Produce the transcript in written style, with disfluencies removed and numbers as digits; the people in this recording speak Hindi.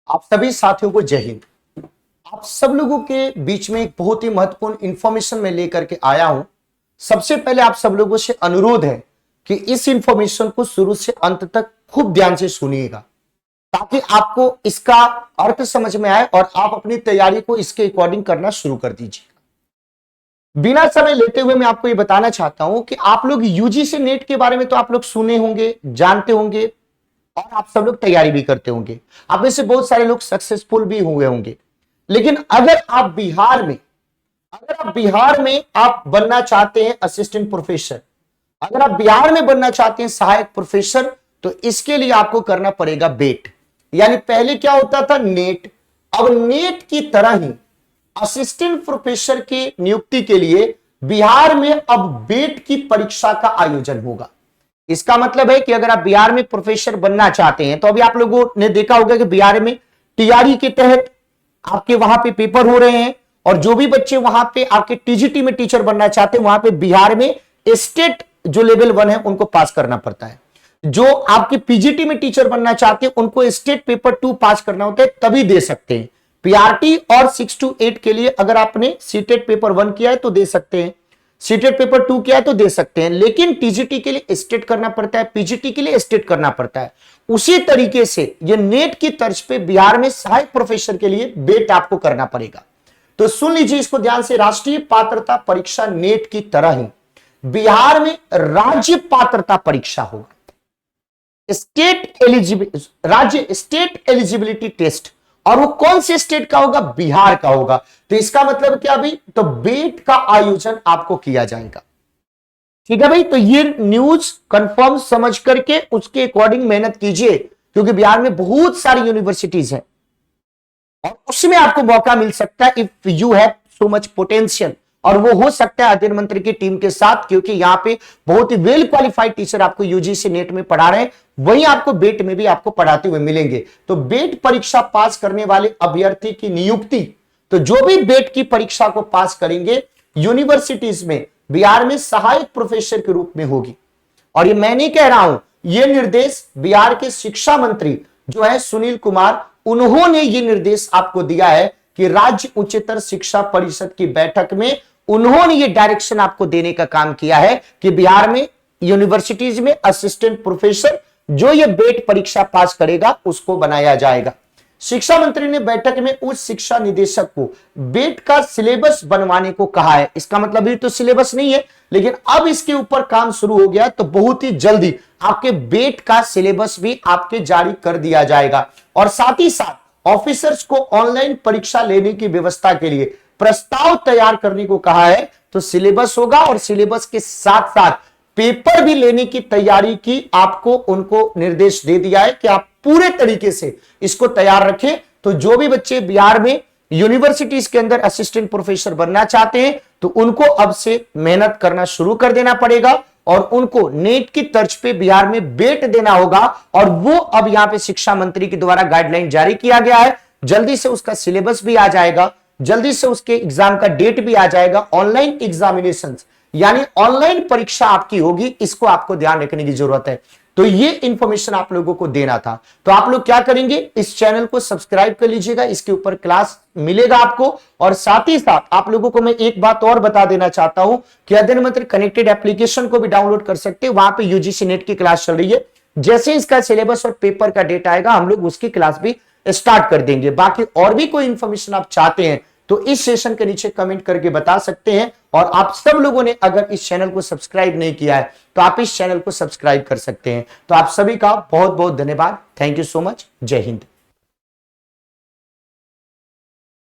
आप सभी साथियों को जय हिंद। आप सब लोगों के बीच में एक बहुत ही महत्वपूर्ण इंफॉर्मेशन मैं लेकर के आया हूं। सबसे पहले आप सब लोगों से अनुरोध है कि इस इंफॉर्मेशन को शुरू से अंत तक खूब ध्यान से सुनिएगा, ताकि आपको इसका अर्थ समझ में आए और आप अपनी तैयारी को इसके अकॉर्डिंग करना शुरू कर दीजिए। बिना समय लेते हुए मैं आपको यह बताना चाहता हूं कि आप लोग यूजीसी नेट के बारे में तो आप लोग सुने होंगे, जानते होंगे और आप सब लोग तैयारी भी करते होंगे। आप में से बहुत सारे लोग सक्सेसफुल भी हुए होंगे। लेकिन अगर आप बिहार में आप बनना चाहते हैं असिस्टेंट प्रोफेसर, अगर आप बिहार में बनना चाहते हैं सहायक प्रोफेसर, तो इसके लिए आपको करना पड़ेगा बेट। यानी पहले क्या होता था नेट, अब नेट की तरह ही असिस्टेंट प्रोफेसर की नियुक्ति के लिए बिहार में अब बेट की परीक्षा का आयोजन होगा। इसका मतलब है कि अगर आप बिहार में प्रोफेसर बनना चाहते हैं, तो अभी आप लोगों ने देखा होगा कि बिहार में टीआरई के तहत आपके वहां पे पेपर हो रहे हैं, और जो भी बच्चे वहां पे आपके टीजीटी में टीचर बनना चाहते हैं, वहां पे बिहार में स्टेट जो लेवल 1 है उनको पास करना पड़ता है। जो आपके पीजीटी में टीचर बनना चाहते हैं उनको स्टेट पेपर 2 पास करना होता है, तभी दे सकते हैं। पीआरटी और 6 to 8 के लिए अगर आपने सीटेट पेपर 1 किया है तो दे सकते हैं, सीटेट पेपर 2 किया है तो दे सकते हैं। लेकिन टीजीटी के लिए स्टेट करना पड़ता है, पीजीटी के लिए स्टेट करना पड़ता है। उसी तरीके से ये नेट की तर्ज पे बिहार में सहायक प्रोफेसर के लिए बेट आपको करना पड़ेगा। तो सुन लीजिए इसको ध्यान से, राष्ट्रीय पात्रता परीक्षा नेट की तरह ही बिहार में राज्य पात्रता परीक्षा होगा। स्टेट एलिजिबिलिटी टेस्ट, और वो कौन से स्टेट का होगा? बिहार का होगा। तो इसका मतलब क्या भाई? तो बेट का आयोजन आपको किया जाएगा। ठीक है भाई, तो ये न्यूज कंफर्म समझ करके उसके अकॉर्डिंग मेहनत कीजिए, क्योंकि बिहार में बहुत सारी यूनिवर्सिटीज हैं और उसमें आपको मौका मिल सकता है if you have so much potential. और वो हो सकता है अध्ययन मंत्री की टीम के साथ, क्योंकि यहां पे बहुत ही वेल क्वालिफाइड टीचर आपको यूजीसी नेट में पढ़ा रहे हैं, वहीं आपको बेट में भी आपको पढ़ाते हुए मिलेंगे। तो बेट परीक्षा पास करने वाले अभ्यर्थी की नियुक्ति, तो जो भी बेट की परीक्षा को पास करेंगे यूनिवर्सिटीज में, बिहार में सहायक प्रोफेसर के रूप में होगी। और ये मैं नहीं कह रहा हूं, ये निर्देश बिहार के शिक्षा मंत्री जो है सुनील कुमार, उन्होंने ये निर्देश आपको दिया है कि राज्य उच्चतर शिक्षा परिषद की बैठक में उन्होंने ये डायरेक्शन आपको देने का काम किया है कि बिहार में यूनिवर्सिटीज में असिस्टेंट प्रोफेसर जो ये बेट परीक्षा पास करेगा उसको बनाया जाएगा। शिक्षा मंत्री ने बैठक में उच्च शिक्षा निदेशक को बेट का सिलेबस बनवाने को कहा है। इसका मतलब ये तो सिलेबस नहीं है, लेकिन अब इसके ऊपर काम शुरू हो गया, तो बहुत ही जल्दी आपके बेट का सिलेबस भी आपके जारी कर दिया जाएगा। और साथ ही साथ ऑफिसर्स को ऑनलाइन परीक्षा लेने की व्यवस्था के लिए प्रस्ताव तैयार करने को कहा है। तो सिलेबस होगा और सिलेबस के साथ साथ पेपर भी लेने की तैयारी की आपको उनको निर्देश दे दिया है कि आप पूरे तरीके से इसको तैयार रखें। तो जो भी बच्चे बिहार में यूनिवर्सिटीज के अंदर असिस्टेंट प्रोफेसर बनना चाहते हैं, तो उनको अब से मेहनत करना शुरू कर देना पड़ेगा और उनको नेट की तर्ज पे बिहार में बेट देना होगा। और वो अब यहां पे शिक्षा मंत्री के द्वारा गाइडलाइन जारी किया गया है। जल्दी से उसका सिलेबस भी आ जाएगा, जल्दी से उसके एग्जाम का डेट भी आ जाएगा। ऑनलाइन एग्जामिनेशन यानी ऑनलाइन परीक्षा आपकी होगी, इसको आपको ध्यान रखने की जरूरत है। तो ये इंफॉर्मेशन आप लोगों को देना था। तो आप लोग क्या करेंगे, इस चैनल को सब्सक्राइब कर लीजिएगा, इसके ऊपर क्लास मिलेगा आपको। और साथ ही साथ आप लोगों को मैं एक बात और बता देना चाहता हूं कि अध्ययन मंत्र कनेक्टेड एप्लीकेशन को भी डाउनलोड कर सकते हैं। वहां पे यूजीसी नेट की क्लास चल रही है। जैसे इसका सिलेबस और पेपर का डेट आएगा, हम लोग उसकी क्लास भी स्टार्ट कर देंगे। बाकी और भी कोई इंफॉर्मेशन आप चाहते हैं तो इस सेशन के नीचे कमेंट करके बता सकते हैं। और आप सब लोगों ने अगर इस चैनल को सब्सक्राइब नहीं किया है तो आप इस चैनल को सब्सक्राइब कर सकते हैं। तो आप सभी का बहुत बहुत धन्यवाद। Thank you so much. जय हिंद।